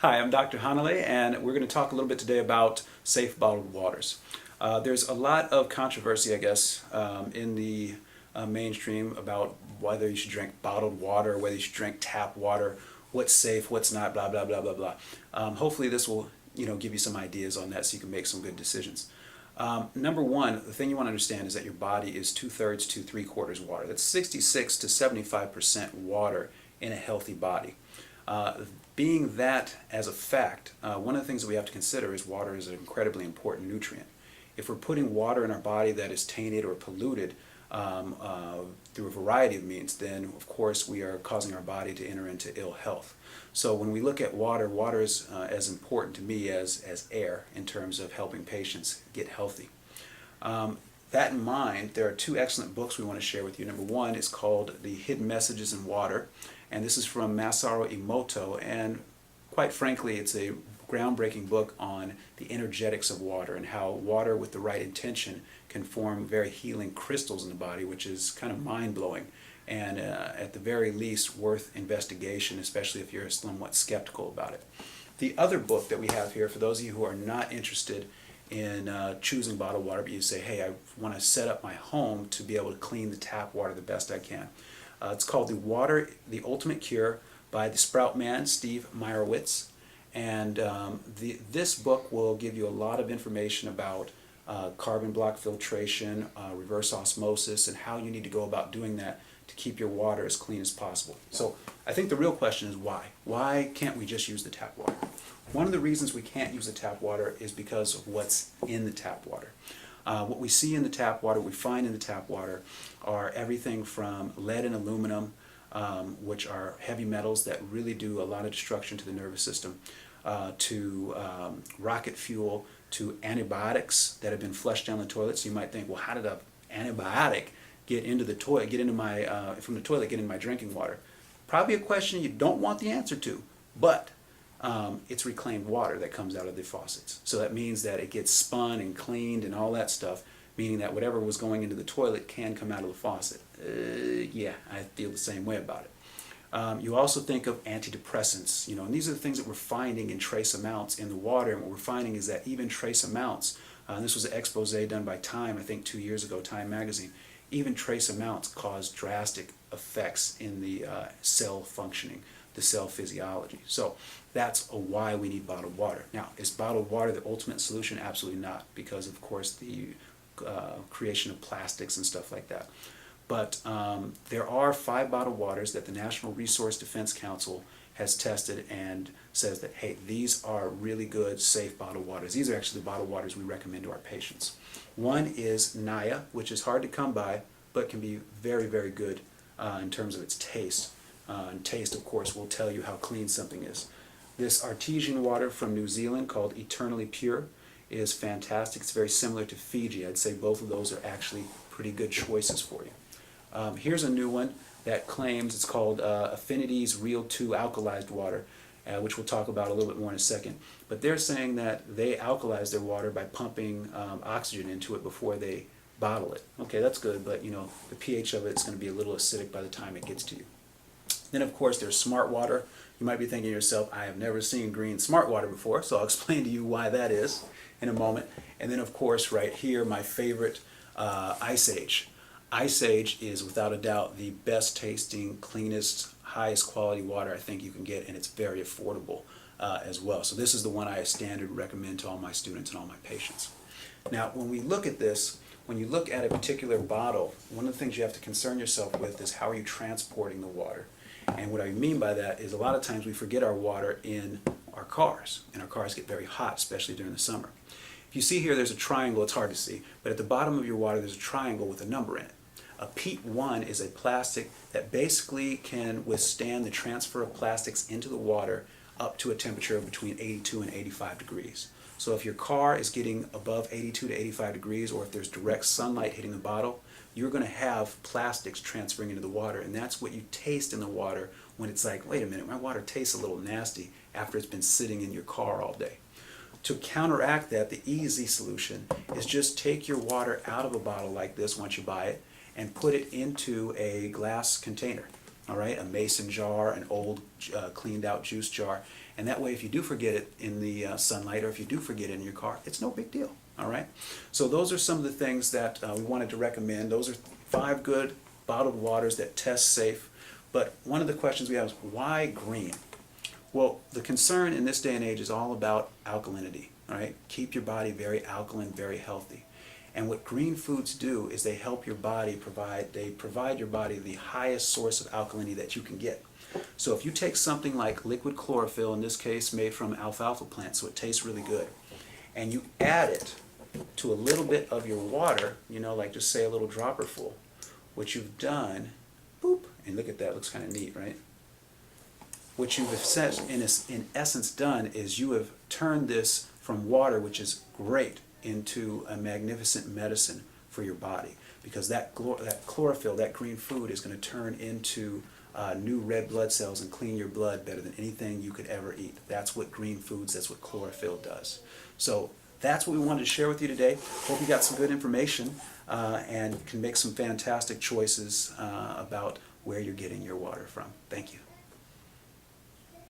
Hi, I'm Dr. Hanale, and we're going to talk a little bit today about safe bottled waters. There's a lot of controversy, I guess, in the mainstream about whether you should drink bottled water, whether you should drink tap water, what's safe, what's not, blah, blah, blah, blah, blah. Hopefully this will, give you some ideas on that so you can make some good decisions. Number one, the thing you want to understand is that your body is 2/3 to 3/4 water. That's 66 to 75% water in a healthy body. Being that as a fact, one of the things that we have to consider is water is an incredibly important nutrient. If we're putting water in our body that is tainted or polluted through a variety of means, then of course we are causing our body to enter into ill health. So when we look at water, water is as important to me as air in terms of helping patients get healthy. That in mind, there are two excellent books we want to share with you. Number one is called The Hidden Messages in Water, and this is from Masaru Emoto, and quite frankly, it's a groundbreaking book on the energetics of water and how water with the right intention can form very healing crystals in the body, which is kind of mind-blowing and at the very least worth investigation, especially if you're somewhat skeptical about it. The other book that we have here, for those of you who are not interested in choosing bottled water, but you say, hey, I want to set up my home to be able to clean the tap water the best I can. It's called The Ultimate Cure by the Sprout Man, Steve Meyerowitz. And this book will give you a lot of information about carbon block filtration, reverse osmosis, and how you need to go about doing that to keep your water as clean as possible. So I think the real question is why? Why can't we just use the tap water? One of the reasons we can't use the tap water is because of what's in the tap water. What we see in the tap water, we find in the tap water, are everything from lead and aluminum, which are heavy metals that really do a lot of destruction to the nervous system, to rocket fuel, to antibiotics that have been flushed down the toilet. So you might think, well, how did an antibiotic get into the toilet, from the toilet, get into my drinking water? Probably a question you don't want the answer to, but it's reclaimed water that comes out of the faucets. So that means that it gets spun and cleaned and all that stuff, meaning that whatever was going into the toilet can come out of the faucet. Yeah, I feel the same way about it. You also think of antidepressants, and these are the things that we're finding in trace amounts in the water, and what we're finding is that even trace amounts, and this was an expose done by Time, I think 2 years ago, Time magazine, even trace amounts cause drastic effects in the cell functioning, the cell physiology. So that's why we need bottled water. Now, is bottled water the ultimate solution? Absolutely not, because of course the creation of plastics and stuff like that. But there are 5 bottled waters that the National Resource Defense Council has tested and says that, hey, these are really good, safe bottled waters. These are actually the bottled waters we recommend to our patients. One is Naya, which is hard to come by, but can be very, very good in terms of its taste. And taste, of course, will tell you how clean something is. This artesian water from New Zealand called Eternally Pure is fantastic. It's very similar to Fiji. I'd say both of those are actually pretty good choices for you. Here's a new one that claims, it's called Affinity's Real 2 Alkalized Water, which we'll talk about a little bit more in a second. But they're saying that they alkalize their water by pumping oxygen into it before they bottle it. Okay, that's good, but the pH of it's going to be a little acidic by the time it gets to you. Then of course there's Smart Water. You might be thinking to yourself, I have never seen green Smart Water before, so I'll explain to you why that is in a moment. And then of course right here, my favorite, Ice Age. Ice Age is without a doubt the best tasting, cleanest, highest quality water I think you can get, and it's very affordable as well. So this is the one I standard recommend to all my students and all my patients. Now when we look at this, when you look at a particular bottle, one of the things you have to concern yourself with is how are you transporting the water. And what I mean by that is a lot of times we forget our water in our cars, and our cars get very hot, especially during the summer. If you see here, there's a triangle. It's hard to see, but at the bottom of your water there's a triangle with a number in it. A PEAT 1 is a plastic that basically can withstand the transfer of plastics into the water up to a temperature of between 82 and 85 degrees. So if your car is getting above 82 to 85 degrees, or if there's direct sunlight hitting the bottle, you're going to have plastics transferring into the water, and that's what you taste in the water when it's like, wait a minute, my water tastes a little nasty after it's been sitting in your car all day. To counteract that, the easy solution is just take your water out of a bottle like this once you buy it and put it into a glass container, all right, a mason jar, an old cleaned out juice jar, And that way, if you do forget it in the sunlight, or if you do forget it in your car, it's no big deal. All right? So those are some of the things that we wanted to recommend. Those are 5 good bottled waters that test safe. But one of the questions we have is, why green? Well, the concern in this day and age is all about alkalinity. All right? Keep your body very alkaline, very healthy. And what green foods do is they help your body provide your body the highest source of alkalinity that you can get. So if you take something like liquid chlorophyll, in this case made from alfalfa plants, so it tastes really good, and you add it to a little bit of your water, you know, like just say a little dropper full, what you've done, boop, and look at that, looks kind of neat, right? What you've in essence done is you have turned this from water, which is great, into a magnificent medicine for your body, because that chlorophyll, that green food, is going to turn into new red blood cells and clean your blood better than anything you could ever eat. That's what green foods, that's what chlorophyll does. So that's what we wanted to share with you today. Hope you got some good information and can make some fantastic choices about where you're getting your water from. Thank you.